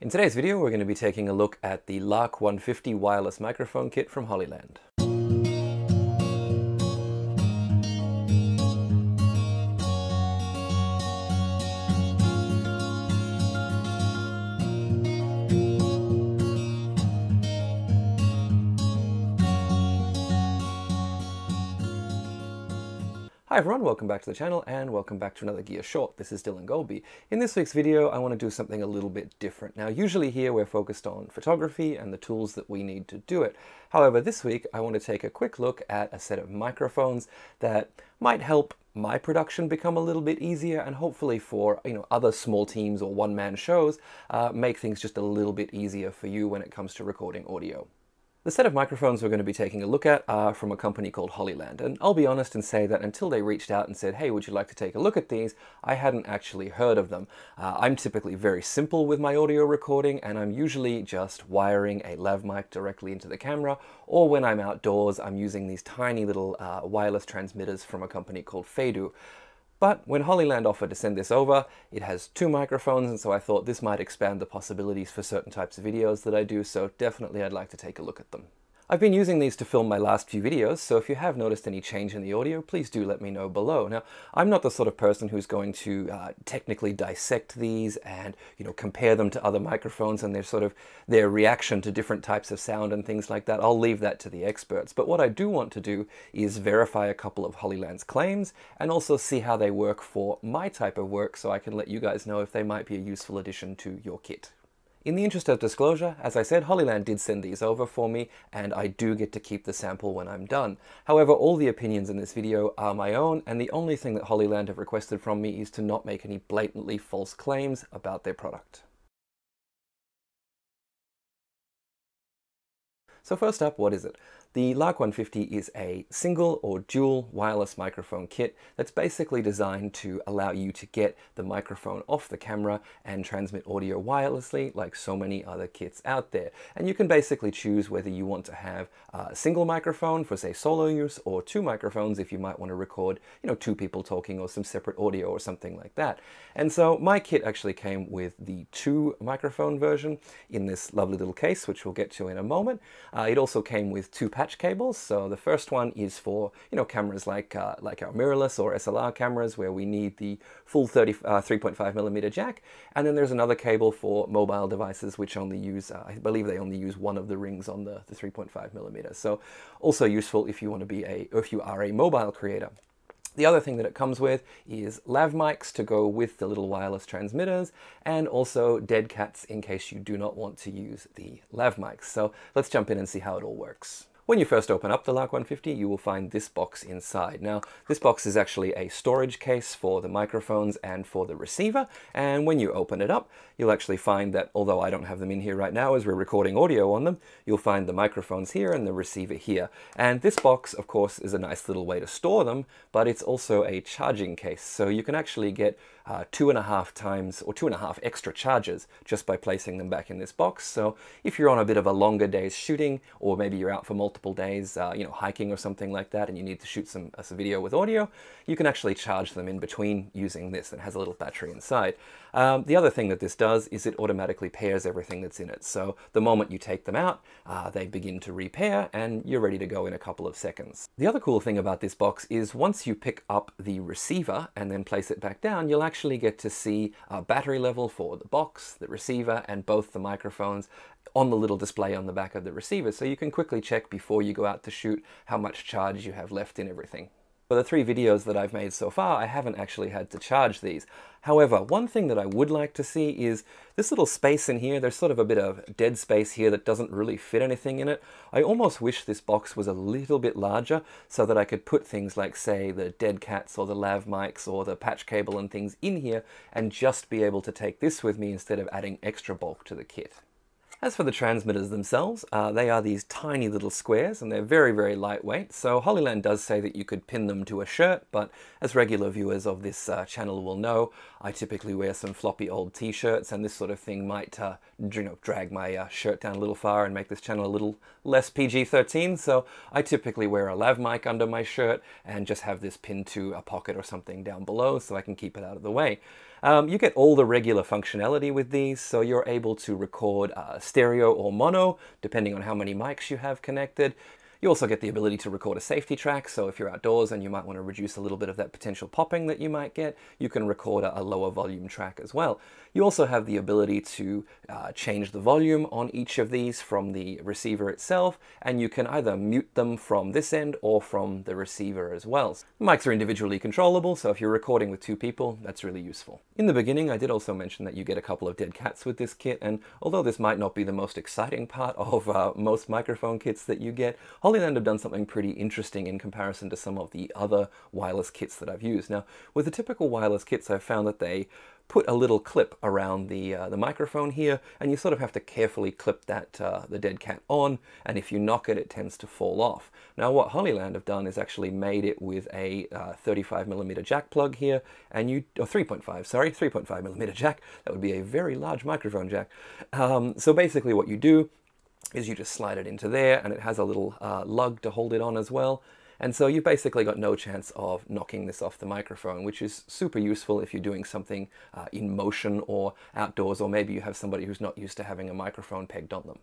In today's video, we're going to be taking a look at the Lark 150 wireless microphone kit from Hollyland. Hi everyone, welcome back to the channel and welcome back to another Gear Short. This is Dylan Golby. In this week's video, I want to do something a little bit different. Now, usually here we're focused on photography and the tools that we need to do it. However, this week I want to take a quick look at a set of microphones that might help my production become a little bit easier and hopefully for other small teams or one-man shows, make things just a little bit easier for you when it comes to recording audio. The set of microphones we're going to be taking a look at are from a company called Hollyland, and I'll be honest and say that until they reached out and said, hey, would you like to take a look at these, I hadn't actually heard of them. I'm typically very simple with my audio recording, and I'm usually just wiring a lav mic directly into the camera, or when I'm outdoors, I'm using these tiny little wireless transmitters from a company called Fadu. But when Hollyland offered to send this over, it has two microphones, and so I thought this might expand the possibilities for certain types of videos that I do, so definitely I'd like to take a look at them. I've been using these to film my last few videos, so if you have noticed any change in the audio, please do let me know below. Now, I'm not the sort of person who's going to technically dissect these and compare them to other microphones and their reaction to different types of sound and things like that. I'll leave that to the experts. But what I do want to do is verify a couple of Hollyland's claims and also see how they work for my type of work, so I can let you guys know if they might be a useful addition to your kit. In the interest of disclosure, as I said, Hollyland did send these over for me, and I do get to keep the sample when I'm done. However, all the opinions in this video are my own, and the only thing that Hollyland have requested from me is to not make any blatantly false claims about their product. So first up, what is it? The Lark 150 is a single or dual wireless microphone kit that's basically designed to allow you to get the microphone off the camera and transmit audio wirelessly like so many other kits out there. And you can basically choose whether you want to have a single microphone for, say, solo use, or two microphones if you might want to record, two people talking or some separate audio or something like that. And so my kit actually came with the two microphone version in this lovely little case, which we'll get to in a moment. It also came with two patch cables. So the first one is for cameras like our mirrorless or SLR cameras, where we need the full 3.5mm jack, and then there's another cable for mobile devices which only use I believe they only use one of the rings on the 3.5mm. So also useful if you want to be if you are a mobile creator. The other thing that it comes with is lav mics to go with the little wireless transmitters, and also dead cats in case you do not want to use the lav mics. So let's jump in and see how it all works. When you first open up the Lark 150, you will find this box inside. Now, this box is actually a storage case for the microphones and for the receiver, and when you open it up, you'll actually find that, although I don't have them in here right now as we're recording audio on them, you'll find the microphones here and the receiver here. And this box, of course, is a nice little way to store them, but it's also a charging case, so you can actually get 2.5 times or 2.5 extra charges just by placing them back in this box. So if you're on a bit of a longer day's shooting, or maybe you're out for multiple days, hiking or something like that, and you need to shoot some video with audio, you can actually charge them in between using this. It has a little battery inside. The other thing that this does is it automatically pairs everything that's in it. So the moment you take them out, they begin to repair and you're ready to go in a couple of seconds. The other cool thing about this box is once you pick up the receiver and then place it back down, you'll actually get to see a battery level for the box, the receiver, and both the microphones on the little display on the back of the receiver. So you can quickly check before you go out to shoot how much charge you have left in everything. For the 3 videos that I've made so far, I haven't actually had to charge these. However, one thing that I would like to see is this little space in here. There's sort of a bit of dead space here that doesn't really fit anything in it. I almost wish this box was a little bit larger so that I could put things like, say, the dead cats or the lav mics or the patch cable and things in here and just be able to take this with me instead of adding extra bulk to the kit. As for the transmitters themselves, they are these tiny little squares and they're very, very lightweight. So Hollyland does say that you could pin them to a shirt, but as regular viewers of this channel will know, I typically wear some floppy old t-shirts, and this sort of thing might drag my shirt down a little far and make this channel a little less PG-13. So I typically wear a lav mic under my shirt and just have this pinned to a pocket or something down below so I can keep it out of the way. You get all the regular functionality with these, so you're able to record stereo or mono, depending on how many mics you have connected. You also get the ability to record a safety track, so if you're outdoors and you might want to reduce a little bit of that potential popping that you might get, you can record a lower volume track as well. You also have the ability to change the volume on each of these from the receiver itself, and you can either mute them from this end or from the receiver as well. The mics are individually controllable, so if you're recording with two people, that's really useful. In the beginning, I did also mention that you get a couple of dead cats with this kit, and although this might not be the most exciting part of most microphone kits that you get, Hollyland have done something pretty interesting in comparison to some of the other wireless kits that I've used. Now, with the typical wireless kits, I've found that they put a little clip around the microphone here, and you sort of have to carefully clip that the dead cat on, and if you knock it, it tends to fall off. Now, what Hollyland have done is actually made it with a 35mm jack plug here, and 3.5mm jack. That would be a very large microphone jack. So basically what you do is you just slide it into there, and it has a little lug to hold it on as well. And so you've basically got no chance of knocking this off the microphone, which is super useful if you're doing something in motion or outdoors, or maybe you have somebody who's not used to having a microphone pegged on them.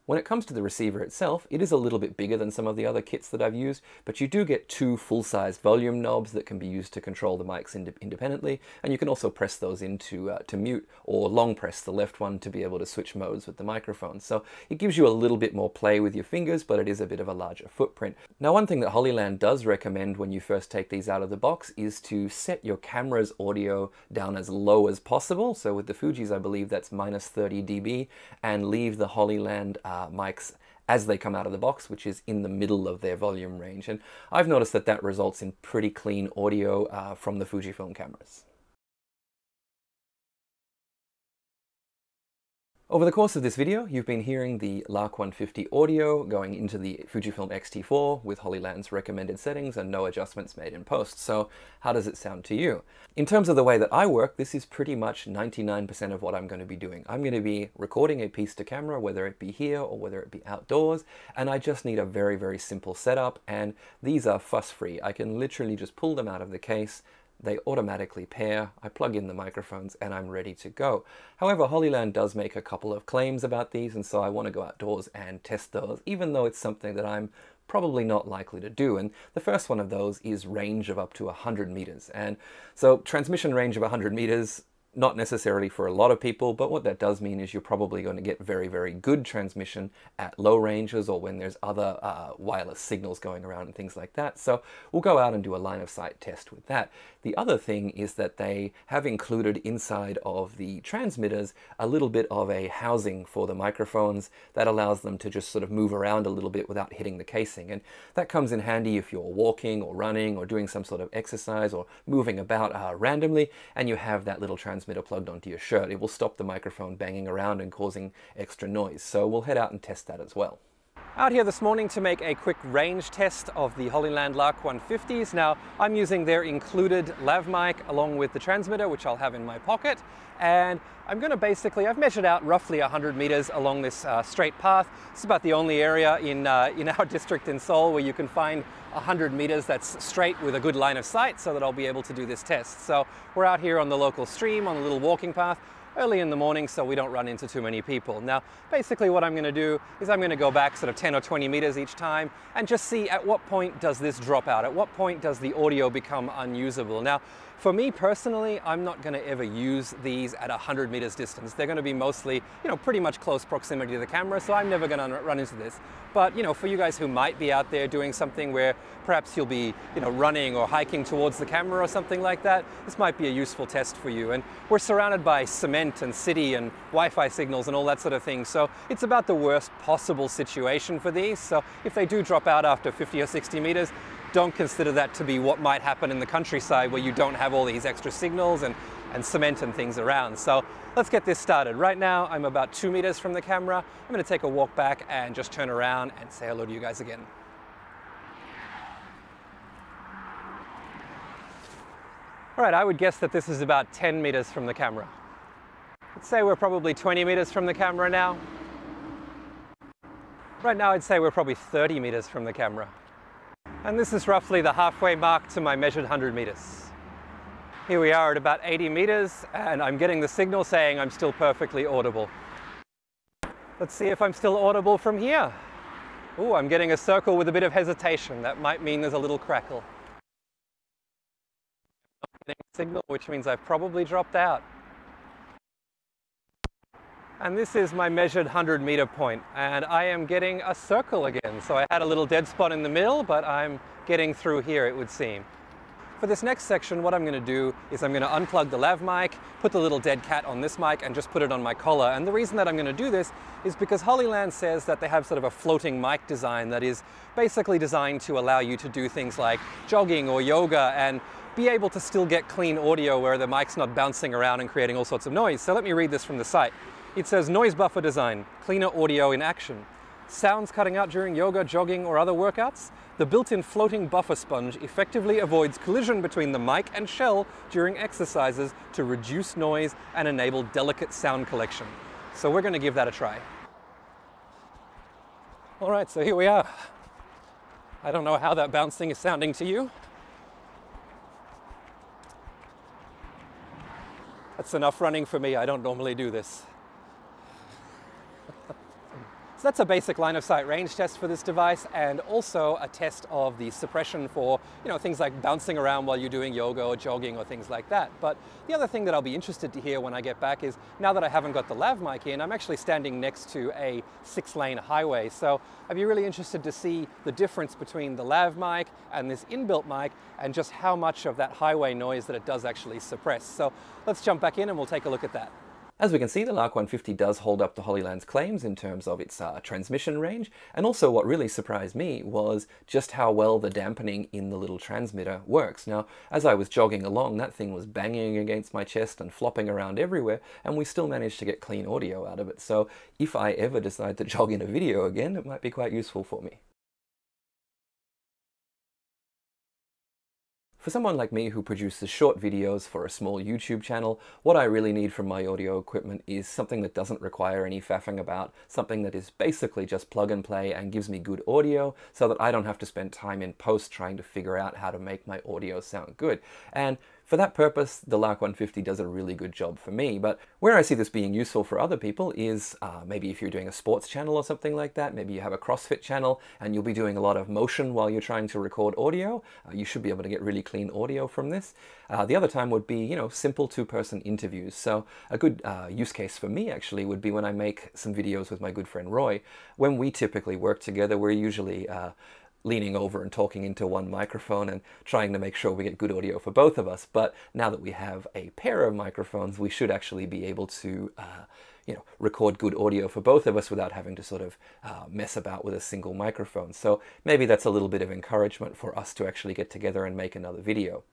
When it comes to the receiver itself, it is a little bit bigger than some of the other kits that I've used, but you do get two full-size volume knobs that can be used to control the mics independently, and you can also press those into to mute, or long press the left one to be able to switch modes with the microphone. So it gives you a little bit more play with your fingers, but it is a bit of a larger footprint. Now, one thing that Hollyland does recommend when you first take these out of the box is to set your camera's audio down as low as possible. So with the Fujis, I believe that's -30 dB, and leave the Hollyland mics as they come out of the box, which is in the middle of their volume range. And I've noticed that that results in pretty clean audio from the Fujifilm cameras. Over the course of this video, you've been hearing the Lark 150 audio going into the Fujifilm X-T4 with Hollyland's recommended settings and no adjustments made in post. So how does it sound to you? In terms of the way that I work, this is pretty much 99% of what I'm going to be doing. I'm going to be recording a piece to camera, whether it be here or whether it be outdoors, and I just need a very, very simple setup, and these are fuss-free. I can literally just pull them out of the case, they automatically pair, I plug in the microphones, and I'm ready to go. However, Hollyland does make a couple of claims about these, and so I want to go outdoors and test those, even though it's something that I'm probably not likely to do. And the first one of those is range of up to 100 meters. And so transmission range of 100 meters, not necessarily for a lot of people, but what that does mean is you're probably going to get very, very good transmission at low ranges or when there's other wireless signals going around and things like that. So we'll go out and do a line of sight test with that. The other thing is that they have included inside of the transmitters a little bit of a housing for the microphones that allows them to just sort of move around a little bit without hitting the casing. And that comes in handy if you're walking or running or doing some sort of exercise or moving about randomly, and you have that little transmitter plugged onto your shirt. It will stop the microphone banging around and causing extra noise. So we'll head out and test that as well. Out here this morning to make a quick range test of the Hollyland Lark 150s. Now, I'm using their included lav mic along with the transmitter, which I'll have in my pocket. And I'm going to basically, I've measured out roughly 100 meters along this straight path. It's about the only area in our district in Seoul where you can find 100 meters that's straight with a good line of sight, so that I'll be able to do this test. So we're out here on the local stream on a little walking path early in the morning, so we don't run into too many people. Now, basically what I'm going to do is I'm going to go back sort of 10 or 20 meters each time and just see at what point does this drop out, at what point does the audio become unusable. Now, for me personally, I'm not going to ever use these at 100 meters distance. They're going to be mostly, pretty much close proximity to the camera, so I'm never going to run into this. But, for you guys who might be out there doing something where perhaps you'll be, running or hiking towards the camera or something like that, this might be a useful test for you. And we're surrounded by cement and city and Wi-Fi signals and all that sort of thing, so it's about the worst possible situation for these. So if they do drop out after 50 or 60 meters, don't consider that to be what might happen in the countryside where you don't have all these extra signals and cement and things around. So let's get this started. Right now, I'm about 2 meters from the camera. I'm going to take a walk back and just turn around and say hello to you guys again. All right, I would guess that this is about 10 meters from the camera. Let's say we're probably 20 meters from the camera now. Right now, I'd say we're probably 30 meters from the camera. And this is roughly the halfway mark to my measured 100 meters. Here we are at about 80 meters, and I'm getting the signal saying I'm still perfectly audible. Let's see if I'm still audible from here. Ooh, I'm getting a circle with a bit of hesitation. That might mean there's a little crackle. I'm getting a signal, which means I've probably dropped out. And this is my measured 100-meter point, and I am getting a circle again. So I had a little dead spot in the middle, but I'm getting through here, it would seem. For this next section, what I'm going to do is I'm going to unplug the lav mic, put the little dead cat on this mic, and just put it on my collar. And the reason that I'm going to do this is because Hollyland says that they have sort of a floating mic design that is basically designed to allow you to do things like jogging or yoga and be able to still get clean audio where the mic's not bouncing around and creating all sorts of noise. So let me read this from the site. It says, noise buffer design, cleaner audio in action. Sounds cutting out during yoga, jogging, or other workouts? The built-in floating buffer sponge effectively avoids collision between the mic and shell during exercises to reduce noise and enable delicate sound collection. So we're going to give that a try. All right, so here we are. I don't know how that bouncing is sounding to you. That's enough running for me. I don't normally do this. So that's a basic line of sight range test for this device, and also a test of the suppression for, things like bouncing around while you're doing yoga or jogging or things like that. But the other thing that I'll be interested to hear when I get back is, now that I haven't got the lav mic in, I'm actually standing next to a 6-lane highway. So I'd be really interested to see the difference between the lav mic and this inbuilt mic, and just how much of that highway noise that it does actually suppress. So let's jump back in and we'll take a look at that. As we can see, the Lark 150 does hold up to Hollyland's claims in terms of its transmission range, and also what really surprised me was just how well the dampening in the little transmitter works. Now, as I was jogging along, that thing was banging against my chest and flopping around everywhere, and we still managed to get clean audio out of it. So if I ever decide to jog in a video again, it might be quite useful for me. For someone like me who produces short videos for a small YouTube channel, what I really need from my audio equipment is something that doesn't require any faffing about, something that is basically just plug and play and gives me good audio so that I don't have to spend time in post trying to figure out how to make my audio sound good. And for that purpose, the Lark 150 does a really good job for me. But where I see this being useful for other people is maybe if you're doing a sports channel or something like that, maybe you have a CrossFit channel and you'll be doing a lot of motion while you're trying to record audio. You should be able to get really clean audio from this. The other time would be, simple two-person interviews. So a good use case for me actually would be when I make some videos with my good friend Roy. When we typically work together, we're usually leaning over and talking into one microphone and trying to make sure we get good audio for both of us. But now that we have a pair of microphones, we should actually be able to record good audio for both of us without having to sort of mess about with a single microphone. So maybe that's a little bit of encouragement for us to actually get together and make another video.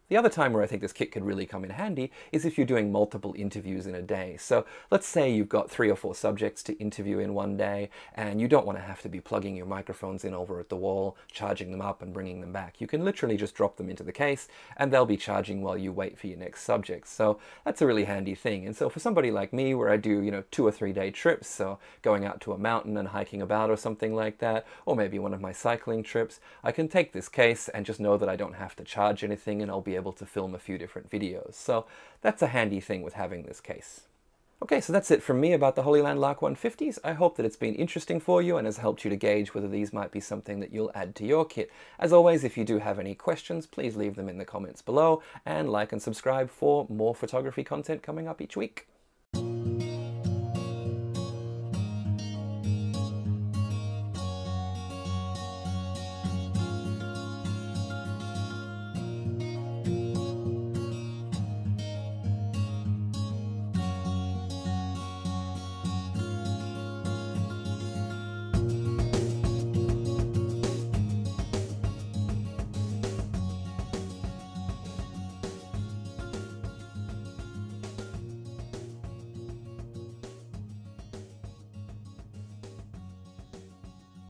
The other time where I think this kit could really come in handy is if you're doing multiple interviews in a day. So let's say you've got 3 or 4 subjects to interview in one day, and you don't want to have to be plugging your microphones in over at the wall, charging them up and bringing them back. You can literally just drop them into the case and they'll be charging while you wait for your next subject. So that's a really handy thing. And so for somebody like me where I do 2 or 3 day trips, so going out to a mountain and hiking about or something like that, or maybe one of my cycling trips, I can take this case and just know that I don't have to charge anything and I'll be able to film a few different videos. So that's a handy thing with having this case. Okay, so that's it from me about the Hollyland Lark 150s. I hope that it's been interesting for you and has helped you to gauge whether these might be something that you'll add to your kit. As always, if you do have any questions, please leave them in the comments below, and like and subscribe for more photography content coming up each week.